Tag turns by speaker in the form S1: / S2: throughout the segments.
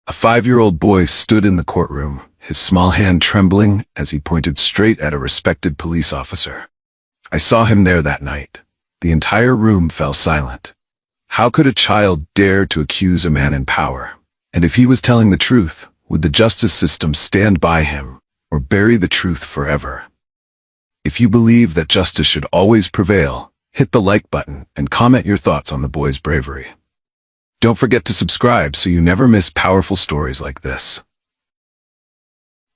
S1: A 5-year-old boy stood in the courtroom, his small hand trembling as he pointed straight at a respected police officer. I saw him there that night. The entire room fell silent. How could a child dare to accuse a man in power? And if he was telling the truth, would the justice system stand by him or bury the truth forever? If you believe that justice should always prevail, hit the like button and comment your thoughts on the boy's bravery. Don't forget to subscribe so you never miss powerful stories like this.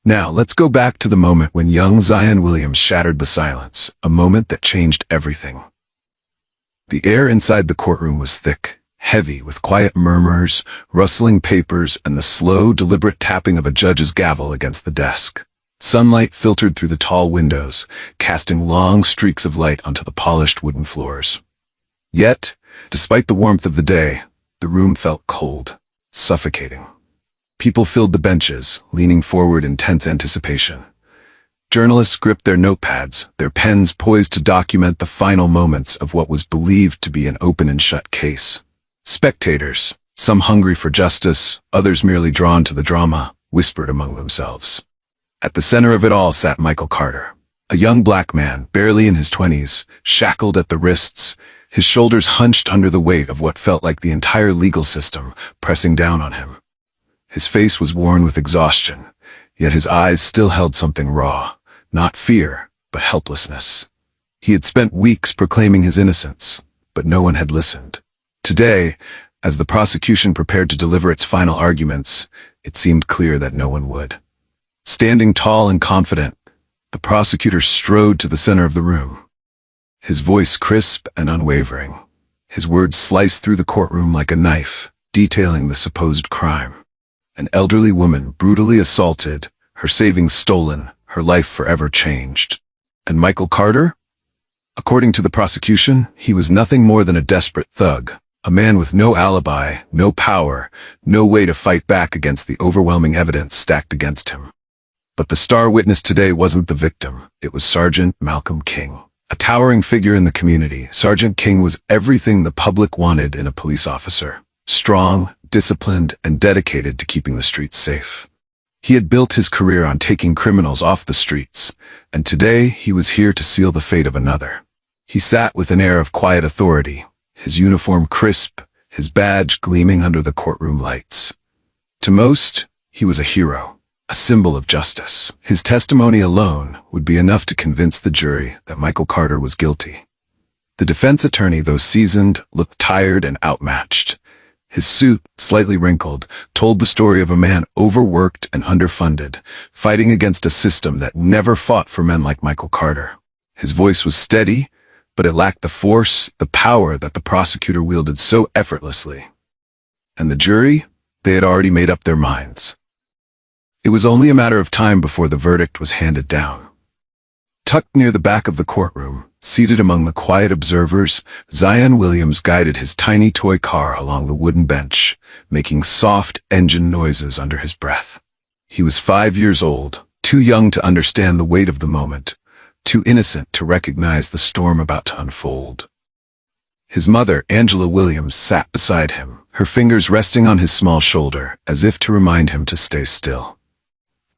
S1: Now, let's go back to the moment when young Zion Williams shattered the silence, a moment that changed everything. The air inside the courtroom was thick, heavy with quiet murmurs, rustling papers, and the slow, deliberate tapping of a judge's gavel against the desk. Sunlight filtered through the tall windows, casting long streaks of light onto the polished wooden floors. Yet, despite the warmth of the day, the room felt cold, suffocating. People filled the benches, leaning forward in tense anticipation. Journalists gripped their notepads, their pens poised to document the final moments of what was believed to be an open and shut case. Spectators, some hungry for justice, others merely drawn to the drama, whispered among themselves. At the center of it all sat Michael Carter, a young black man, barely in his 20s, shackled at the wrists, his shoulders hunched under the weight of what felt like the entire legal system pressing down on him. His face was worn with exhaustion, yet his eyes still held something raw, not fear, but helplessness. He had spent weeks proclaiming his innocence, but no one had listened. Today, as the prosecution prepared to deliver its final arguments, it seemed clear that no one would. Standing tall and confident, the prosecutor strode to the center of the room. His voice crisp and unwavering. His words sliced through the courtroom like a knife, detailing the supposed crime. An elderly woman brutally assaulted, her savings stolen, her life forever changed. And Michael Carter? According to the prosecution, he was nothing more than a desperate thug, a man with no alibi, no power, no way to fight back against the overwhelming evidence stacked against him. But the star witness today wasn't the victim, it was Sergeant Malcolm King. A towering figure in the community, Sergeant King was everything the public wanted in a police officer. Strong, disciplined, and dedicated to keeping the streets safe. He had built his career on taking criminals off the streets, and today he was here to seal the fate of another. He sat with an air of quiet authority, his uniform crisp, his badge gleaming under the courtroom lights. To most, he was a hero. A symbol of justice. His testimony alone would be enough to convince the jury that Michael Carter was guilty. The defense attorney, though seasoned, looked tired and outmatched. His suit, slightly wrinkled, told the story of a man overworked and underfunded, fighting against a system that never fought for men like Michael Carter. His voice was steady, but it lacked the force, the power that the prosecutor wielded so effortlessly. And the jury? They had already made up their minds. It was only a matter of time before the verdict was handed down. Tucked near the back of the courtroom, seated among the quiet observers, Zion Williams guided his tiny toy car along the wooden bench, making soft engine noises under his breath. He was 5 years old, too young to understand the weight of the moment, too innocent to recognize the storm about to unfold. His mother, Angela Williams, sat beside him, her fingers resting on his small shoulder, as if to remind him to stay still.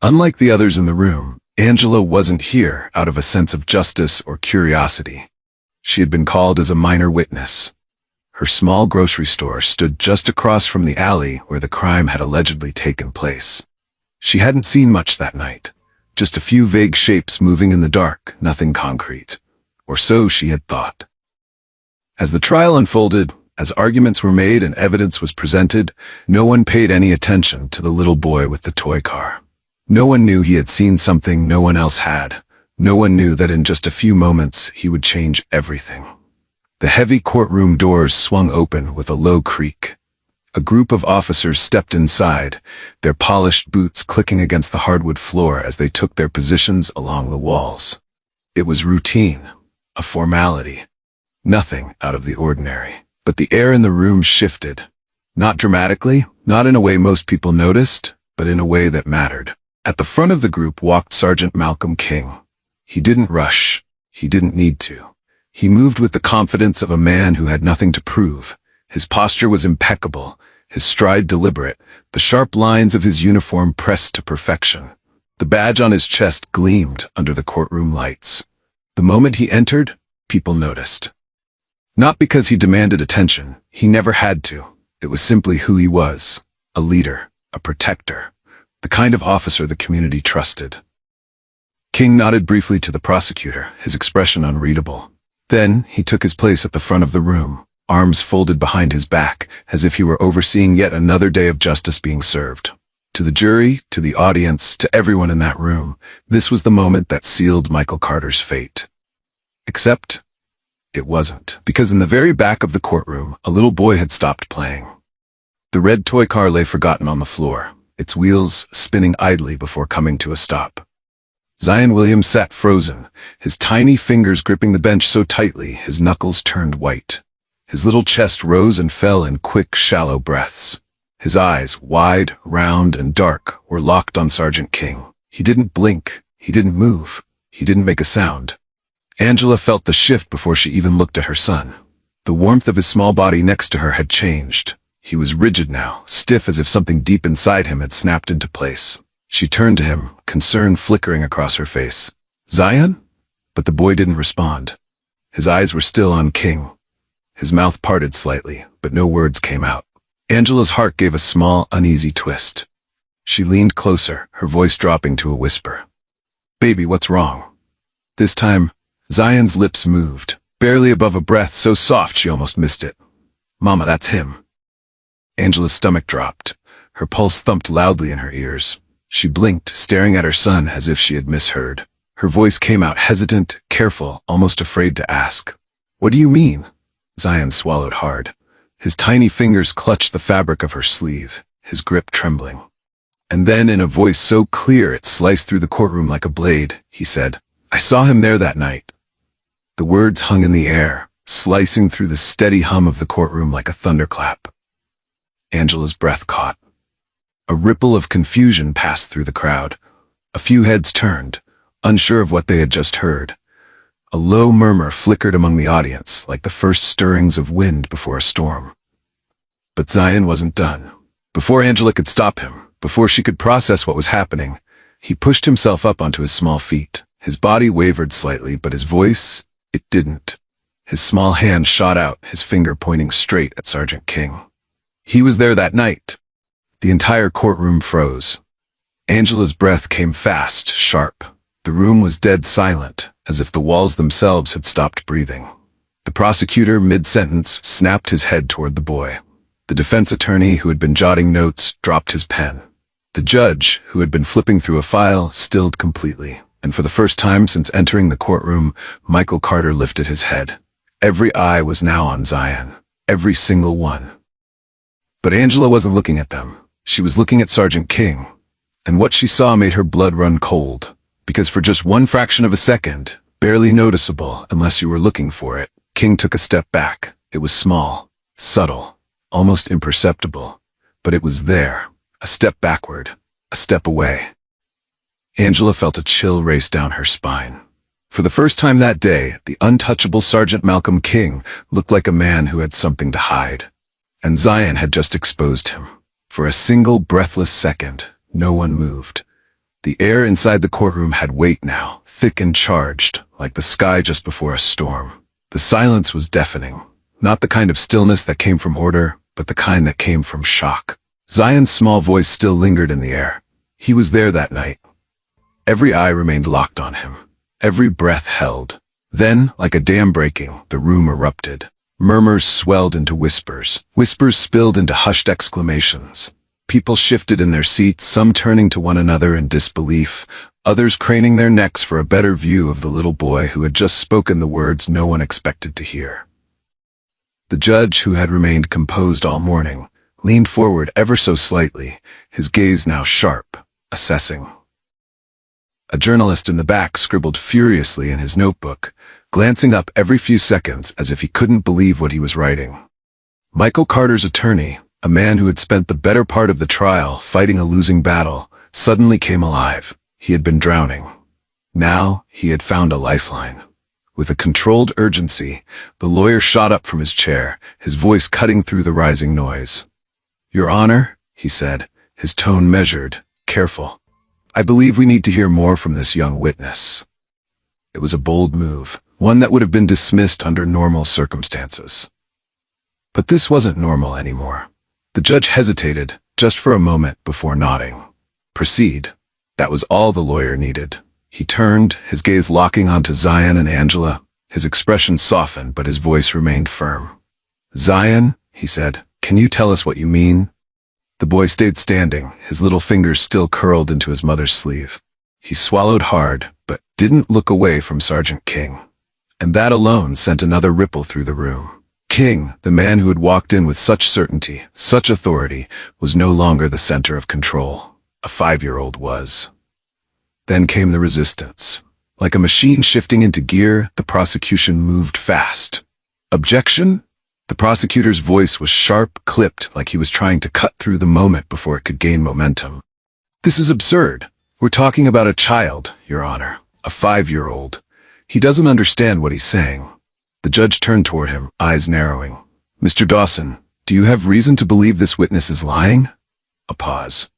S1: Unlike the others in the room, Angela wasn't here out of a sense of justice or curiosity. She had been called as a minor witness. Her small grocery store stood just across from the alley where the crime had allegedly taken place. She hadn't seen much that night, just a few vague shapes moving in the dark, nothing concrete. Or so she had thought. As the trial unfolded, as arguments were made and evidence was presented, no one paid any attention to the little boy with the toy car. No one knew he had seen something no one else had. No one knew that in just a few moments he would change everything. The heavy courtroom doors swung open with a low creak. A group of officers stepped inside, their polished boots clicking against the hardwood floor as they took their positions along the walls. It was routine, a formality. Nothing out of the ordinary. But the air in the room shifted. Not dramatically, not in a way most people noticed, but in a way that mattered. At the front of the group walked Sergeant Malcolm King. He didn't rush. He didn't need to. He moved with the confidence of a man who had nothing to prove. His posture was impeccable, his stride deliberate, the sharp lines of his uniform pressed to perfection. The badge on his chest gleamed under the courtroom lights. The moment he entered, people noticed. Not because he demanded attention, he never had to. It was simply who he was, a leader, a protector, the kind of officer the community trusted. King nodded briefly to the prosecutor, his expression unreadable. Then he took his place at the front of the room, arms folded behind his back, as if he were overseeing yet another day of justice being served. To the jury, to the audience, to everyone in that room, this was the moment that sealed Michael Carter's fate. Except, it wasn't, because in the very back of the courtroom, a little boy had stopped playing. The red toy car lay forgotten on the floor, its wheels spinning idly before coming to a stop. Zion Williams sat frozen, his tiny fingers gripping the bench so tightly his knuckles turned white. His little chest rose and fell in quick, shallow breaths. His eyes, wide, round, and dark, were locked on Sergeant King. He didn't blink, he didn't move, he didn't make a sound. Angela felt the shift before she even looked at her son. The warmth of his small body next to her had changed. He was rigid now, stiff as if something deep inside him had snapped into place. She turned to him, concern flickering across her face. "Zion?" But the boy didn't respond. His eyes were still on King. His mouth parted slightly, but no words came out. Angela's heart gave a small, uneasy twist. She leaned closer, her voice dropping to a whisper. "Baby, what's wrong?" This time, Zion's lips moved, barely above a breath so soft she almost missed it. "Mama, that's him." Angela's stomach dropped. Her pulse thumped loudly in her ears. She blinked, staring at her son as if she had misheard. Her voice came out hesitant, careful, almost afraid to ask. "What do you mean?" Zion swallowed hard. His tiny fingers clutched the fabric of her sleeve, his grip trembling. And then, in a voice so clear it sliced through the courtroom like a blade, he said, "I saw him there that night." The words hung in the air, slicing through the steady hum of the courtroom like a thunderclap. Angela's breath caught. A ripple of confusion passed through the crowd. A few heads turned, unsure of what they had just heard. A low murmur flickered among the audience, like the first stirrings of wind before a storm. But Zion wasn't done. Before Angela could stop him, before she could process what was happening, he pushed himself up onto his small feet. His body wavered slightly, but his voice, it didn't. His small hand shot out, his finger pointing straight at Sergeant King. "He was there that night." The entire courtroom froze. Angela's breath came fast, sharp. The room was dead silent, as if the walls themselves had stopped breathing. The prosecutor, mid-sentence, snapped his head toward the boy. The defense attorney, who had been jotting notes, dropped his pen. The judge, who had been flipping through a file, stilled completely. And for the first time since entering the courtroom, Michael Carter lifted his head. Every eye was now on Zion. Every single one. But Angela wasn't looking at them. She was looking at Sergeant King, and what she saw made her blood run cold, because for just one fraction of a second, barely noticeable unless you were looking for it, King took a step back. It was small, subtle, almost imperceptible, but it was there, a step backward, a step away. Angela felt a chill race down her spine. For the first time that day, the untouchable Sergeant Malcolm King looked like a man who had something to hide. And Zion had just exposed him. For a single breathless second, no one moved. The air inside the courtroom had weight now, thick and charged, like the sky just before a storm. The silence was deafening, not the kind of stillness that came from order, but the kind that came from shock. Zion's small voice still lingered in the air. He was there that night. Every eye remained locked on him. Every breath held. Then, like a dam breaking, the room erupted. Murmurs swelled into whispers. Whispers spilled into hushed exclamations. People shifted in their seats, some turning to one another in disbelief, others craning their necks for a better view of the little boy who had just spoken the words no one expected to hear. The judge, who had remained composed all morning, leaned forward ever so slightly, his gaze now sharp, assessing. A journalist in the back scribbled furiously in his notebook, glancing up every few seconds as if he couldn't believe what he was writing. Michael Carter's attorney, a man who had spent the better part of the trial fighting a losing battle, suddenly came alive. He had been drowning. Now he had found a lifeline. With a controlled urgency, the lawyer shot up from his chair, his voice cutting through the rising noise. Your Honor, he said, his tone measured, careful. I believe we need to hear more from this young witness. It was a bold move, one that would have been dismissed under normal circumstances. But this wasn't normal anymore. The judge hesitated, just for a moment, before nodding. Proceed. That was all the lawyer needed. He turned, his gaze locking onto Zion and Angela. His expression softened, but his voice remained firm. Zion, he said, can you tell us what you mean? The boy stayed standing, his little fingers still curled into his mother's sleeve. He swallowed hard, but didn't look away from Sergeant King. And that alone sent another ripple through the room. King, the man who had walked in with such certainty, such authority, was no longer the center of control. A 5-year-old was. Then came the resistance. Like a machine shifting into gear, the prosecution moved fast. Objection? The prosecutor's voice was sharp, clipped, like he was trying to cut through the moment before it could gain momentum. This is absurd. We're talking about a child, Your Honor. A 5-year-old. He doesn't understand what he's saying. The judge turned toward him, eyes narrowing. Mr. Dawson, do you have reason to believe this witness is lying? A pause.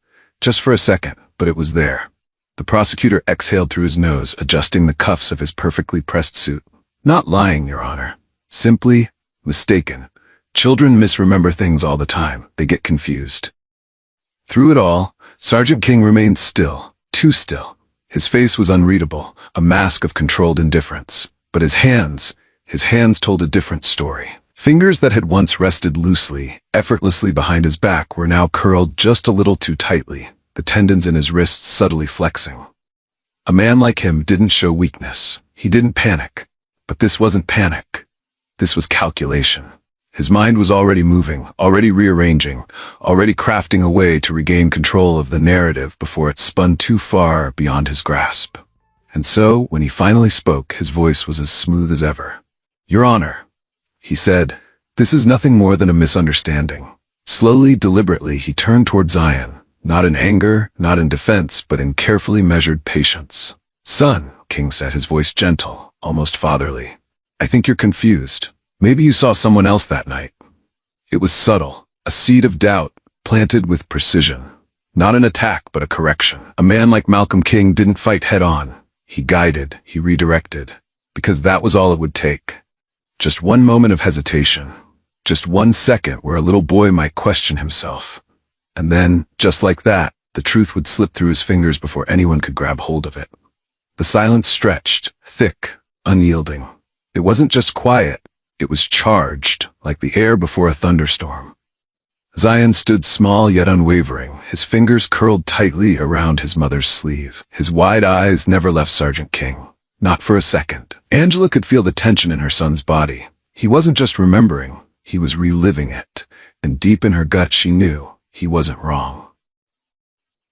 S1: Just for a second, but it was there. The prosecutor exhaled through his nose, adjusting the cuffs of his perfectly pressed suit. Not lying, Your Honor. Simply mistaken. Children misremember things all the time. They get confused. Through it all, Sergeant King remained still, too still. His face was unreadable, a mask of controlled indifference. But his hands told a different story. Fingers that had once rested loosely, effortlessly behind his back were now curled just a little too tightly, the tendons in his wrists subtly flexing. A man like him didn't show weakness. He didn't panic. But this wasn't panic. This was calculation. His mind was already moving, already rearranging, already crafting a way to regain control of the narrative before it spun too far beyond his grasp. And so, when he finally spoke, his voice was as smooth as ever. Your Honor, he said, this is nothing more than a misunderstanding. Slowly, deliberately, he turned toward Zion, not in anger, not in defense, but in carefully measured patience. Son, King said, his voice gentle, almost fatherly. I think you're confused. Maybe you saw someone else that night. It was subtle, a seed of doubt, planted with precision. Not an attack, but a correction. A man like Malcolm King didn't fight head-on. He guided, he redirected, because that was all it would take. Just one moment of hesitation. Just 1 second where a little boy might question himself. And then, just like that, the truth would slip through his fingers before anyone could grab hold of it. The silence stretched, thick, unyielding. It wasn't just quiet. It was charged, like the air before a thunderstorm. Zion stood small yet unwavering, his fingers curled tightly around his mother's sleeve. His wide eyes never left Sergeant King. Not for a second. Angela could feel the tension in her son's body. He wasn't just remembering, he was reliving it. And deep in her gut she knew he wasn't wrong.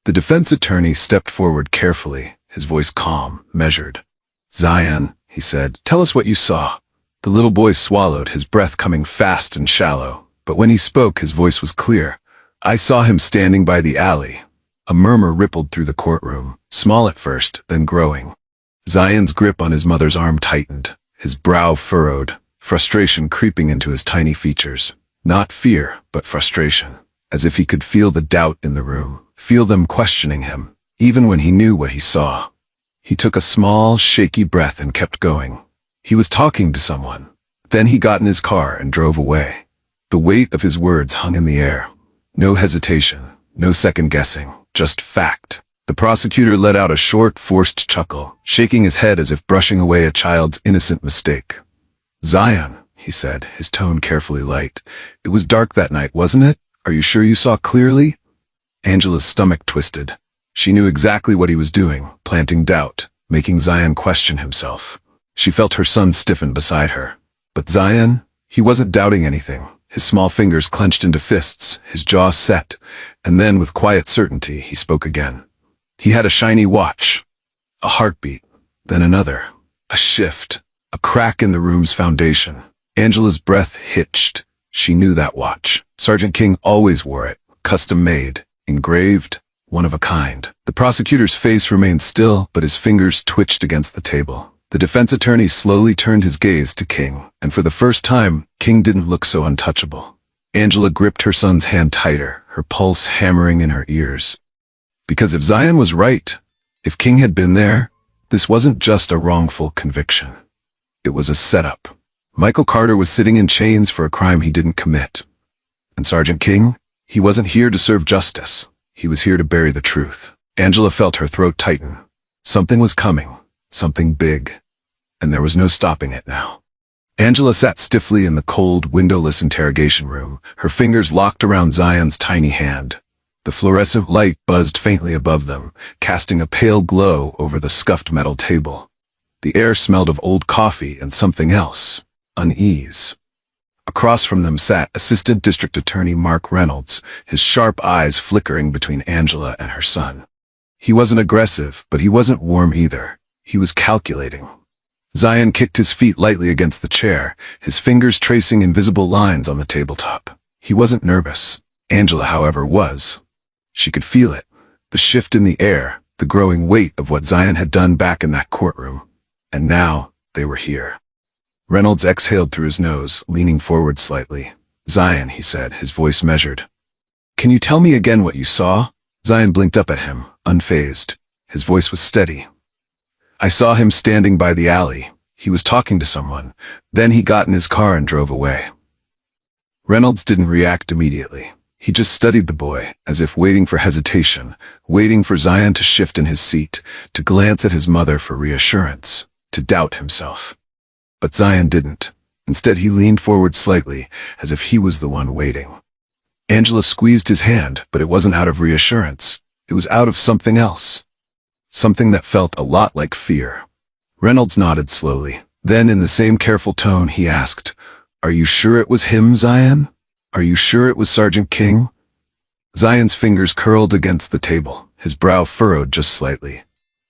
S1: The defense attorney stepped forward carefully, his voice calm, measured. Zion, he said, tell us what you saw. The little boy swallowed, his breath coming fast and shallow. But when he spoke, his voice was clear. I saw him standing by the alley. A murmur rippled through the courtroom, small at first, then growing. Zion's grip on his mother's arm tightened, his brow furrowed, frustration creeping into his tiny features. Not fear, but frustration. As if he could feel the doubt in the room, feel them questioning him, even when he knew what he saw. He took a small, shaky breath and kept going. He was talking to someone. Then he got in his car and drove away. The weight of his words hung in the air. No hesitation, no second guessing, just fact. The prosecutor let out a short, forced chuckle, shaking his head as if brushing away a child's innocent mistake. Zion, he said, his tone carefully light. It was dark that night, wasn't it? Are you sure you saw clearly? Angela's stomach twisted. She knew exactly what he was doing, planting doubt, making Zion question himself. She felt her son stiffen beside her. But Zion, he wasn't doubting anything. His small fingers clenched into fists, his jaw set, and then with quiet certainty he spoke again. He had a shiny watch. A heartbeat, then another. A shift, a crack in the room's foundation. Angela's breath hitched. She knew that watch. Sergeant King always wore it, custom-made, engraved, one of a kind. The prosecutor's face remained still, but his fingers twitched against the table. The defense attorney slowly turned his gaze to King, and for the first time, King didn't look so untouchable. Angela gripped her son's hand tighter, her pulse hammering in her ears. Because if Zion was right, if King had been there, this wasn't just a wrongful conviction. It was a setup. Michael Carter was sitting in chains for a crime he didn't commit. And Sergeant King? He wasn't here to serve justice. He was here to bury the truth. Angela felt her throat tighten. Something was coming. Something big. And there was no stopping it now. Angela sat stiffly in the cold, windowless interrogation room, her fingers locked around Zion's tiny hand. The fluorescent light buzzed faintly above them, casting a pale glow over the scuffed metal table. The air smelled of old coffee and something else. Unease. Across from them sat Assistant District Attorney Mark Reynolds, his sharp eyes flickering between Angela and her son. He wasn't aggressive, but he wasn't warm either. He was calculating. Zion kicked his feet lightly against the chair, his fingers tracing invisible lines on the tabletop. He wasn't nervous. Angela, however, was. She could feel it, the shift in the air, the growing weight of what Zion had done back in that courtroom. And now, they were here. Reynolds exhaled through his nose, leaning forward slightly. "Zion," he said, his voice measured. "Can you tell me again what you saw?" Zion blinked up at him, unfazed. His voice was steady. "I saw him standing by the alley. He was talking to someone. Then he got in his car and drove away." Reynolds didn't react immediately. He just studied the boy, as if waiting for hesitation, waiting for Zion to shift in his seat, to glance at his mother for reassurance, to doubt himself. But Zion didn't. Instead, he leaned forward slightly, as if he was the one waiting. Angela squeezed his hand, but it wasn't out of reassurance. It was out of something else. Something that felt a lot like fear. Reynolds nodded slowly. Then, in the same careful tone, he asked, "Are you sure it was him, Zion? Are you sure it was Sergeant King?" Zion's fingers curled against the table, his brow furrowed just slightly.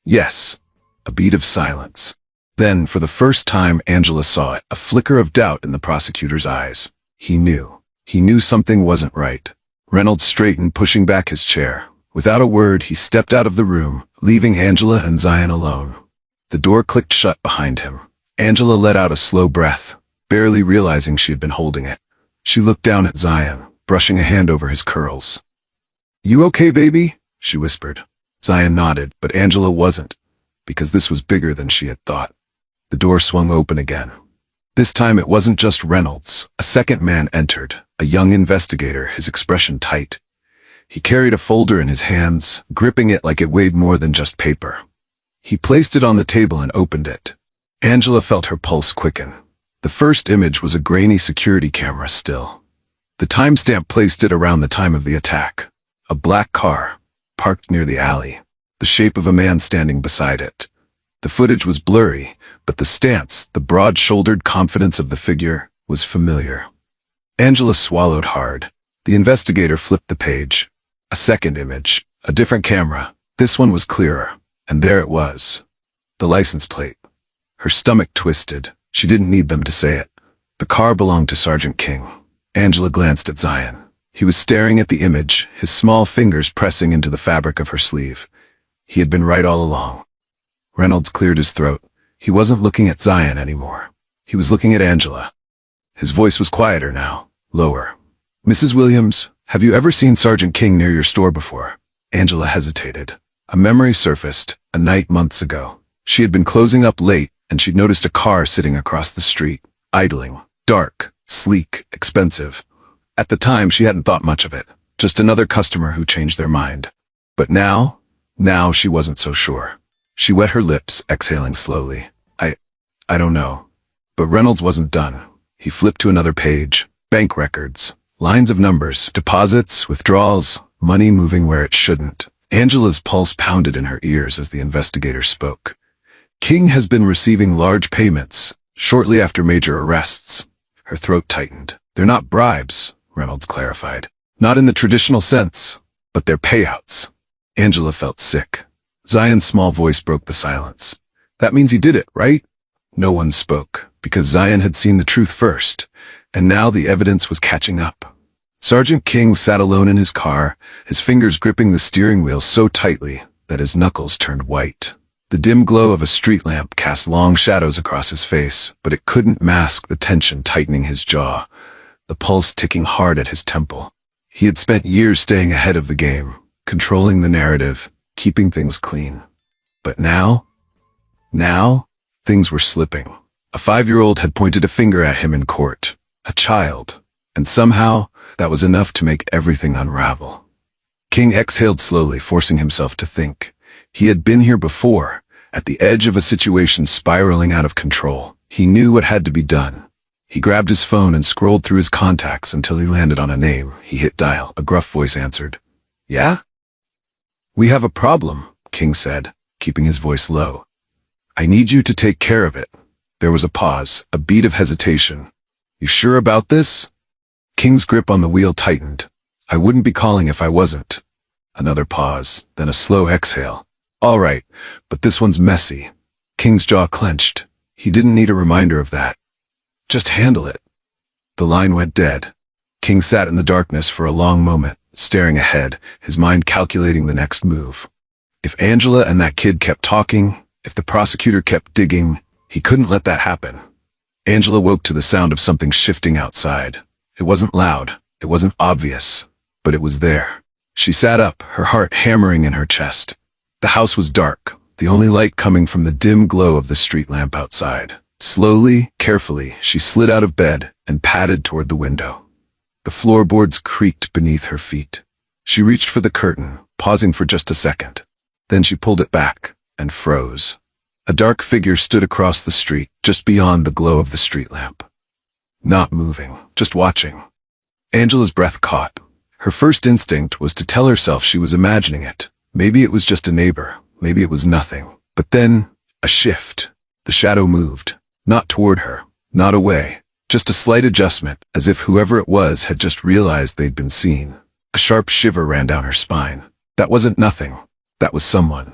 S1: "Yes." A beat of silence. Then, for the first time, Angela saw it, a flicker of doubt in the prosecutor's eyes. He knew. He knew something wasn't right. Reynolds straightened, pushing back his chair. Without a word, he stepped out of the room, leaving Angela and Zion alone. The door clicked shut behind him. Angela let out a slow breath, barely realizing she had been holding it. She looked down at Zion, brushing a hand over his curls. "You okay, baby?" she whispered. Zion nodded, but Angela wasn't, because this was bigger than she had thought. The door swung open again. This time it wasn't just Reynolds. A second man entered, a young investigator, his expression tight. He carried a folder in his hands, gripping it like it weighed more than just paper. He placed it on the table and opened it. Angela felt her pulse quicken. The first image was a grainy security camera still. The timestamp placed it around the time of the attack. A black car, parked near the alley, the shape of a man standing beside it. The footage was blurry, but the stance, the broad-shouldered confidence of the figure, was familiar. Angela swallowed hard. The investigator flipped the page. A second image, a different camera. This one was clearer, and there it was. The license plate. Her stomach twisted. She didn't need them to say it. The car belonged to Sergeant King. Angela glanced at Zion. He was staring at the image, his small fingers pressing into the fabric of her sleeve. He had been right all along. Reynolds cleared his throat. He wasn't looking at Zion anymore. He was looking at Angela. His voice was quieter now, lower. "Mrs. Williams, have you ever seen Sergeant King near your store before?" Angela hesitated. A memory surfaced, a night months ago. She had been closing up late, and she'd noticed a car sitting across the street, idling, dark, sleek, expensive. At the time, she hadn't thought much of it, just another customer who changed their mind. But now she wasn't so sure. She wet her lips, exhaling slowly. I don't know. But Reynolds wasn't done. He flipped to another page. Bank records, lines of numbers, deposits, withdrawals, money moving where it shouldn't. Angela's pulse pounded in her ears as the investigator spoke. "King has been receiving large payments, shortly after major arrests." Her throat tightened. "They're not bribes," Reynolds clarified. "Not in the traditional sense, but they're payouts." Angela felt sick. Zion's small voice broke the silence. "That means he did it, right?" No one spoke, because Zion had seen the truth first, and now the evidence was catching up. Sergeant King sat alone in his car, his fingers gripping the steering wheel so tightly that his knuckles turned white. The dim glow of a street lamp cast long shadows across his face, but it couldn't mask the tension tightening his jaw, the pulse ticking hard at his temple. He had spent years staying ahead of the game, controlling the narrative, keeping things clean. But now, things were slipping. A 5-year-old had pointed a finger at him in court. A child. And somehow, that was enough to make everything unravel. King exhaled slowly, forcing himself to think. He had been here before, at the edge of a situation spiraling out of control. He knew what had to be done. He grabbed his phone and scrolled through his contacts until he landed on a name. He hit dial. A gruff voice answered. "Yeah?" "We have a problem," King said, keeping his voice low. "I need you to take care of it." There was a pause, a beat of hesitation. "You sure about this?" King's grip on the wheel tightened. "I wouldn't be calling if I wasn't." Another pause, then a slow exhale. "All right, but this one's messy." King's jaw clenched. He didn't need a reminder of that. "Just handle it." The line went dead. King sat in the darkness for a long moment, staring ahead, his mind calculating the next move. If Angela and that kid kept talking, if the prosecutor kept digging, he couldn't let that happen. Angela woke to the sound of something shifting outside. It wasn't loud, it wasn't obvious, but it was there. She sat up, her heart hammering in her chest. The house was dark, the only light coming from the dim glow of the street lamp outside. Slowly, carefully, she slid out of bed and padded toward the window. The floorboards creaked beneath her feet. She reached for the curtain, pausing for just a second. Then she pulled it back and froze. A dark figure stood across the street, just beyond the glow of the street lamp. Not moving, just watching. Angela's breath caught. Her first instinct was to tell herself she was imagining it. Maybe it was just a neighbor, maybe it was nothing. But then, a shift. The shadow moved. Not toward her, not away. Just a slight adjustment, as if whoever it was had just realized they'd been seen. A sharp shiver ran down her spine. That wasn't nothing. That was someone.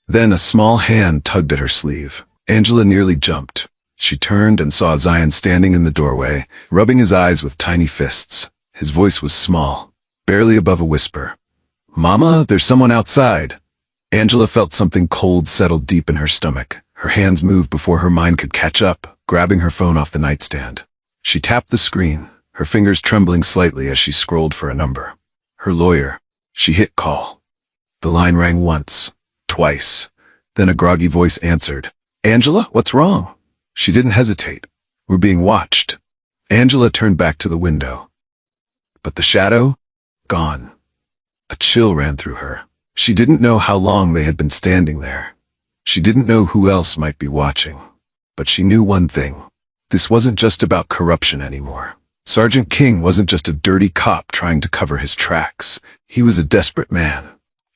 S1: Then a small hand tugged at her sleeve. Angela nearly jumped. She turned and saw Zion standing in the doorway, rubbing his eyes with tiny fists. His voice was small, barely above a whisper. "Mama, there's someone outside." Angela felt something cold settle deep in her stomach. Her hands moved before her mind could catch up, grabbing her phone off the nightstand. She tapped the screen, her fingers trembling slightly as she scrolled for a number. Her lawyer. She hit call. The line rang once, twice. Then a groggy voice answered. "Angela, what's wrong?" She didn't hesitate. "We're being watched." Angela turned back to the window. But the shadow? Gone. A chill ran through her. She didn't know how long they had been standing there. She didn't know who else might be watching. But she knew one thing. This wasn't just about corruption anymore. Sergeant King wasn't just a dirty cop trying to cover his tracks. He was a desperate man.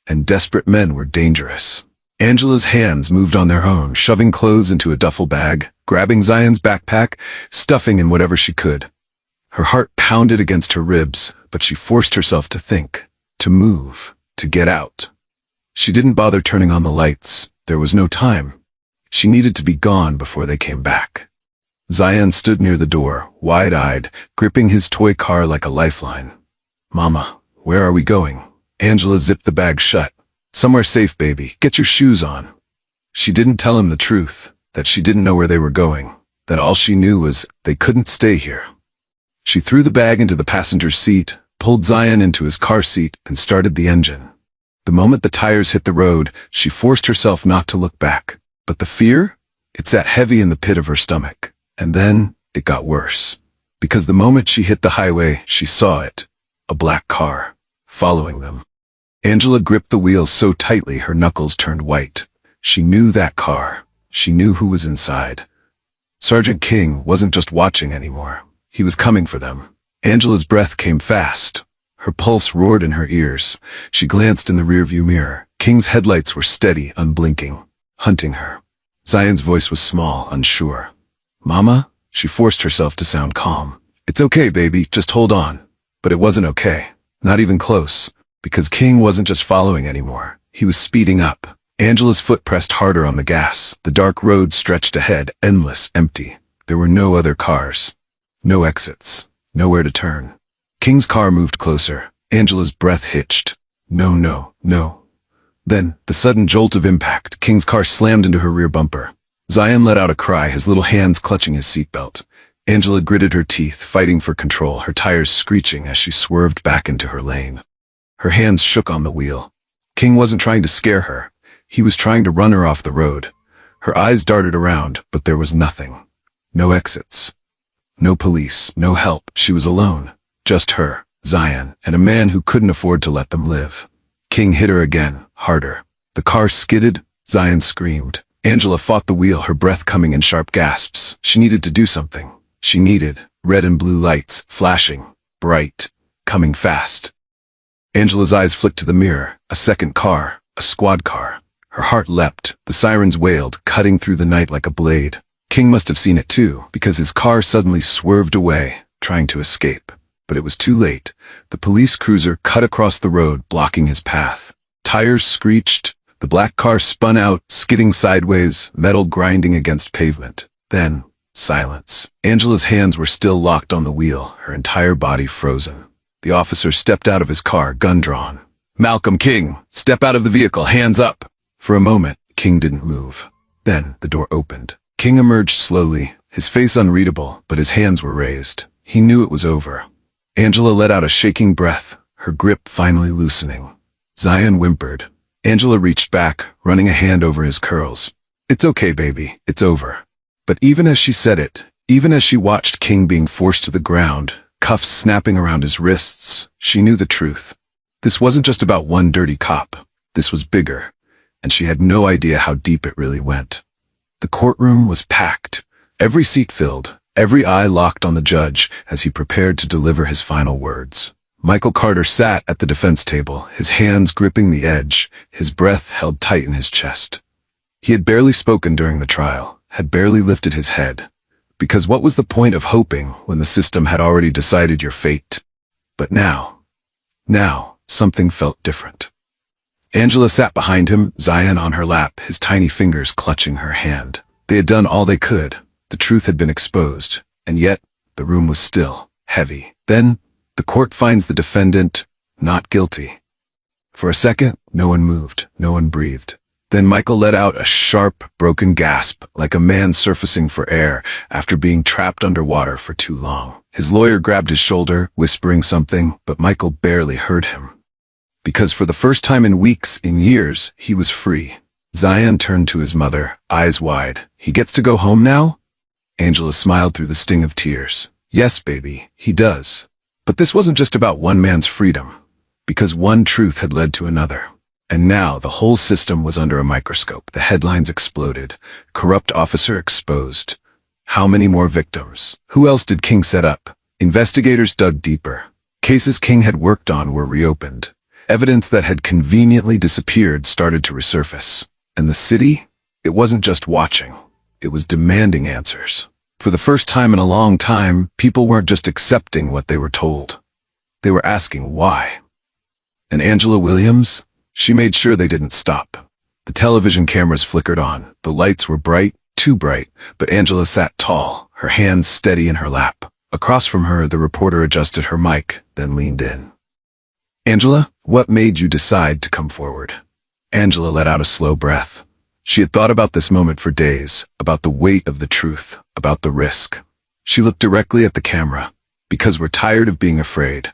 S1: And desperate men were dangerous. Angela's hands moved on their own, shoving clothes into a duffel bag, grabbing Zion's backpack, stuffing in whatever she could. Her heart pounded against her ribs, but she forced herself to think, to move, to get out. She didn't bother turning on the lights. There was no time. She needed to be gone before they came back. Zion stood near the door, wide-eyed, gripping his toy car like a lifeline. "Mama, where are we going?" Angela zipped the bag shut. "Somewhere safe, baby. Get your shoes on." She didn't tell him the truth, that she didn't know where they were going, that all she knew was they couldn't stay here. She threw the bag into the passenger's seat, pulled Zion into his car seat, and started the engine. The moment the tires hit the road, she forced herself not to look back. But the fear? It sat heavy in the pit of her stomach. And then, it got worse. Because the moment she hit the highway, she saw it. A black car. Following them. Angela gripped the wheel so tightly her knuckles turned white. She knew that car. She knew who was inside. Sergeant King wasn't just watching anymore. He was coming for them. Angela's breath came fast. Her pulse roared in her ears. She glanced in the rearview mirror. King's headlights were steady, unblinking, hunting her. Zion's voice was small, unsure. "Mama?" She forced herself to sound calm. "It's okay, baby, just hold on." But it wasn't okay. Not even close. Because King wasn't just following anymore. He was speeding up. Angela's foot pressed harder on the gas. The dark road stretched ahead, endless, empty. There were no other cars. No exits. Nowhere to turn. King's car moved closer. Angela's breath hitched. No, no, no. Then, the sudden jolt of impact, King's car slammed into her rear bumper. Zion let out a cry, his little hands clutching his seatbelt. Angela gritted her teeth, fighting for control, her tires screeching as she swerved back into her lane. Her hands shook on the wheel. King wasn't trying to scare her. He was trying to run her off the road. Her eyes darted around, but there was nothing. No exits. No police, no help. She was alone. Just her, Zion, and a man who couldn't afford to let them live. King hit her again, harder. The car skidded. Zion screamed. Angela fought the wheel, her breath coming in sharp gasps. She needed to do something. She needed red and blue lights, flashing, bright, coming fast. Angela's eyes flicked to the mirror. A second car, a squad car. Her heart leapt. The sirens wailed, cutting through the night like a blade. King must have seen it too, because his car suddenly swerved away, trying to escape. But it was too late. The police cruiser cut across the road, blocking his path. Tires screeched. The black car spun out, skidding sideways, metal grinding against pavement. Then, silence. Angela's hands were still locked on the wheel, her entire body frozen. The officer stepped out of his car, gun drawn. "Malcolm King, step out of the vehicle, hands up!" For a moment, King didn't move. Then, the door opened. King emerged slowly, his face unreadable, but his hands were raised. He knew it was over. Angela let out a shaking breath, her grip finally loosening. Zion whimpered. Angela reached back, running a hand over his curls. "It's okay, baby, it's over." But even as she said it, even as she watched King being forced to the ground, cuffs snapping around his wrists, she knew the truth. This wasn't just about one dirty cop. This was bigger, and she had no idea how deep it really went. The courtroom was packed, every seat filled, every eye locked on the judge as he prepared to deliver his final words. Michael Carter sat at the defense table, his hands gripping the edge, his breath held tight in his chest. He had barely spoken during the trial, had barely lifted his head. Because what was the point of hoping when the system had already decided your fate? But now, something felt different. Angela sat behind him, Zion on her lap, his tiny fingers clutching her hand. They had done all they could. The truth had been exposed, and yet the room was still heavy. Then, the court finds the defendant not guilty. For a second, no one moved, no one breathed. Then Michael let out a sharp, broken gasp, like a man surfacing for air after being trapped underwater for too long. His lawyer grabbed his shoulder, whispering something, but Michael barely heard him. Because for the first time in weeks, in years, he was free. Zion turned to his mother, eyes wide. "He gets to go home now?" Angela smiled through the sting of tears. "Yes, baby, he does." But this wasn't just about one man's freedom, because one truth had led to another. And now the whole system was under a microscope. The headlines exploded. Corrupt officer exposed. How many more victims? Who else did King set up? Investigators dug deeper. Cases King had worked on were reopened. Evidence that had conveniently disappeared started to resurface. And the city? It wasn't just watching. It was demanding answers. For the first time in a long time, people weren't just accepting what they were told. They were asking why. And Angela Williams? She made sure they didn't stop. The television cameras flickered on. The lights were bright, too bright, but Angela sat tall, her hands steady in her lap. Across from her, the reporter adjusted her mic, then leaned in. "Angela, what made you decide to come forward?" Angela let out a slow breath. She had thought about this moment for days, about the weight of the truth, about the risk. She looked directly at the camera, because we're tired of being afraid.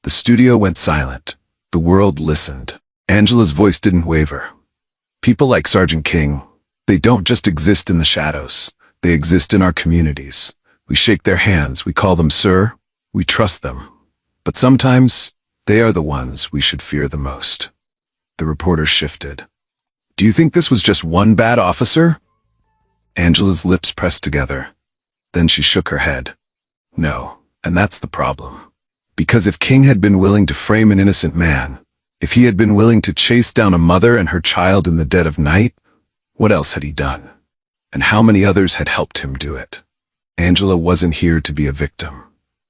S1: The studio went silent. The world listened. Angela's voice didn't waver. People like Sergeant King, they don't just exist in the shadows. They exist in our communities. We shake their hands, we call them sir, we trust them. But sometimes, they are the ones we should fear the most. The reporter shifted. "Do you think this was just one bad officer?" Angela's lips pressed together. Then she shook her head. "No, and that's the problem. Because if King had been willing to frame an innocent man, if he had been willing to chase down a mother and her child in the dead of night, what else had he done? And how many others had helped him do it?" Angela wasn't here to be a victim.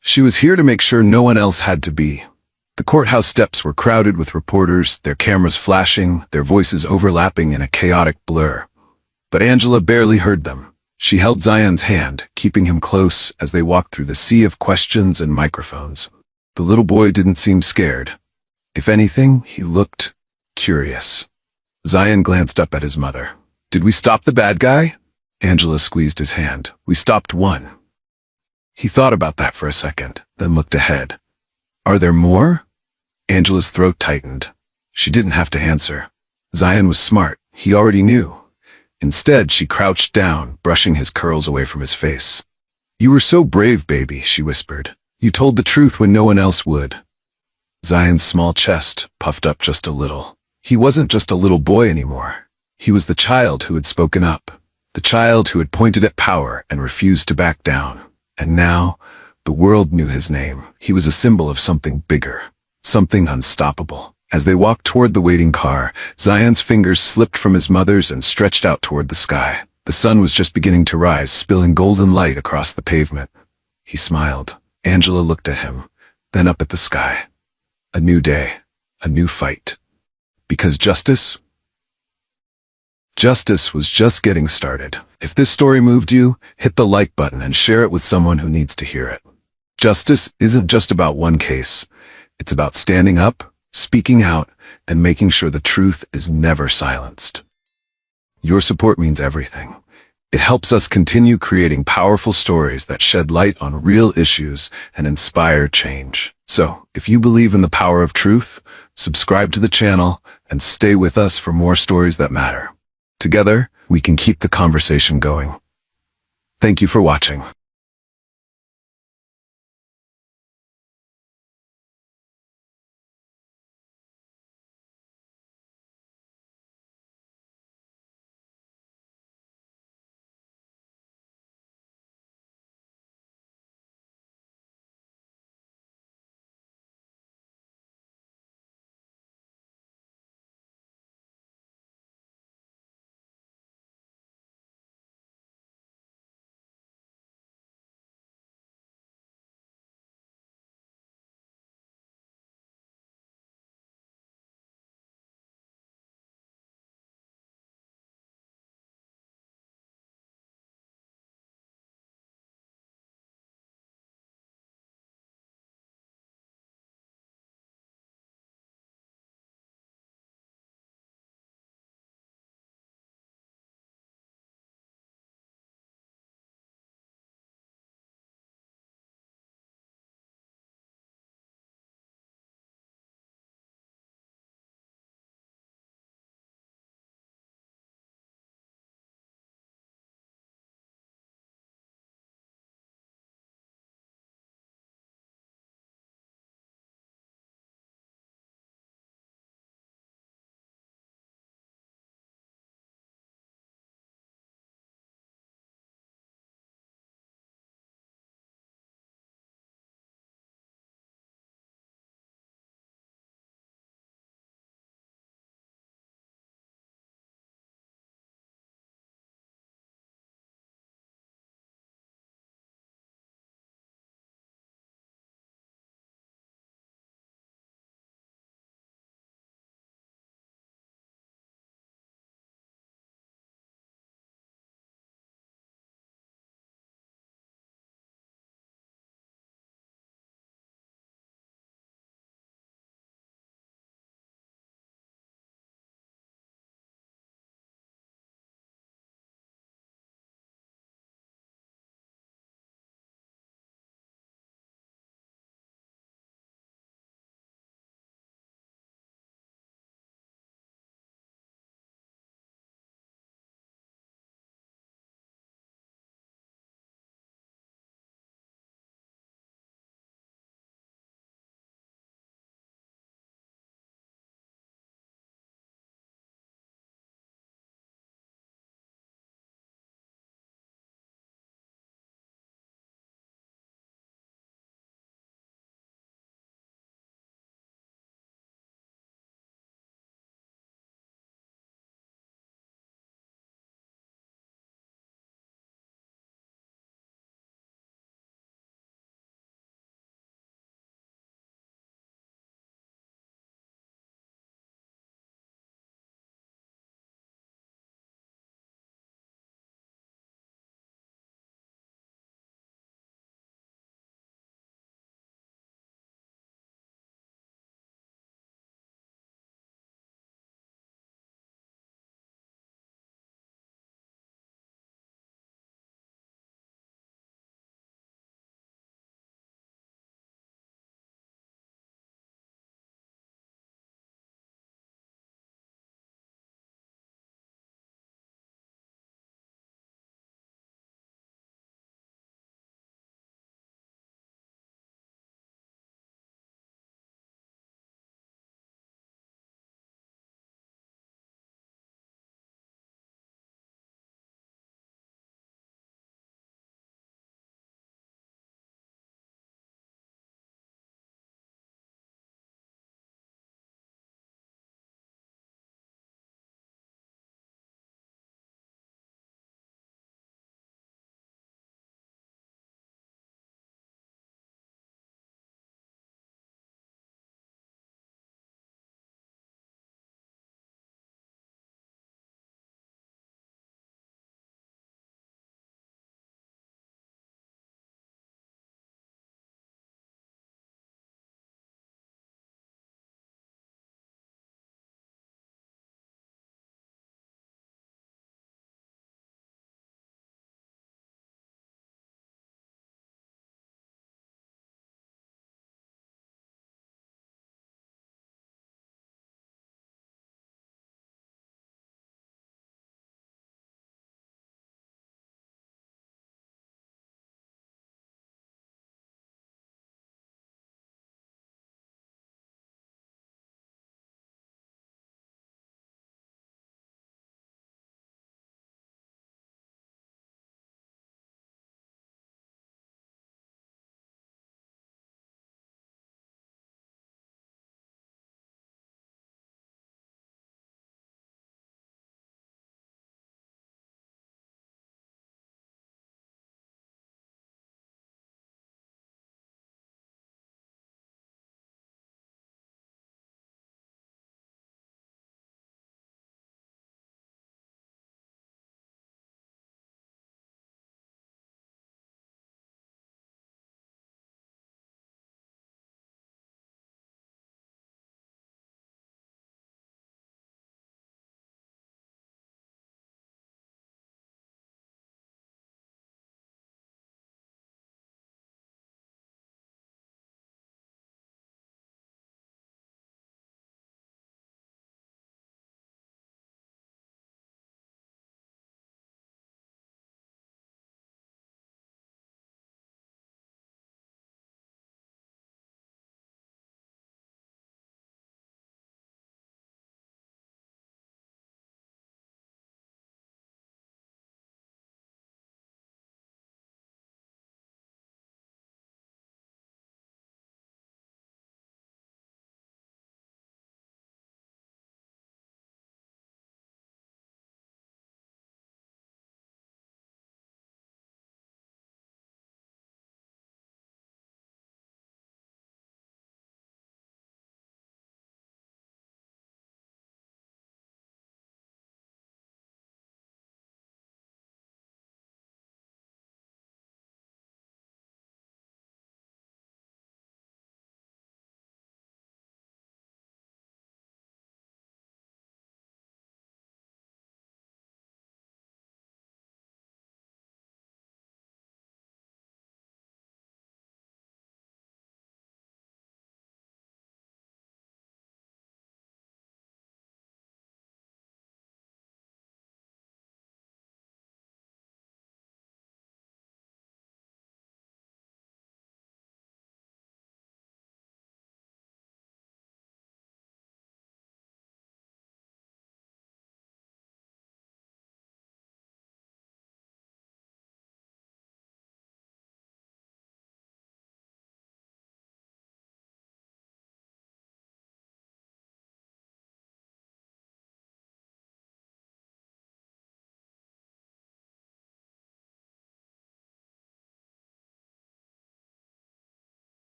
S1: She was here to make sure no one else had to be. The courthouse steps were crowded with reporters, their cameras flashing, their voices overlapping in a chaotic blur. But Angela barely heard them. She held Zion's hand, keeping him close as they walked through the sea of questions and microphones. The little boy didn't seem scared. If anything, he looked curious. Zion glanced up at his mother. "Did we stop the bad guy?" Angela squeezed his hand. "We stopped one." He thought about that for a second, then looked ahead. Are there more? Angela's throat tightened. She didn't have to answer. Zion was smart. He already knew. Instead, she crouched down, brushing his curls away from his face. You were so brave, baby, she whispered. You told the truth when no one else would. Zion's small chest puffed up just a little. He wasn't just a little boy anymore. He was the child who had spoken up, the child who had pointed at power and refused to back down. And now, the world knew his name. He was a symbol of something bigger, something unstoppable. As they walked toward the waiting car, Zion's fingers slipped from his mother's and stretched out toward the sky. The sun was just beginning to rise, spilling golden light across the pavement. He smiled. Angela looked at him, then up at the sky. A new day, a new fight. Because justice was just getting started. If this story moved you, hit the like button and share it with someone who needs to hear it. Justice isn't just about one case. It's about standing up, speaking out, and making sure the truth is never silenced. Your support means everything. It helps us continue creating powerful stories that shed light on real issues and inspire change. So, if you believe in the power of truth, subscribe to the channel and stay with us for more stories that matter. Together, we can keep the conversation going. Thank you for watching.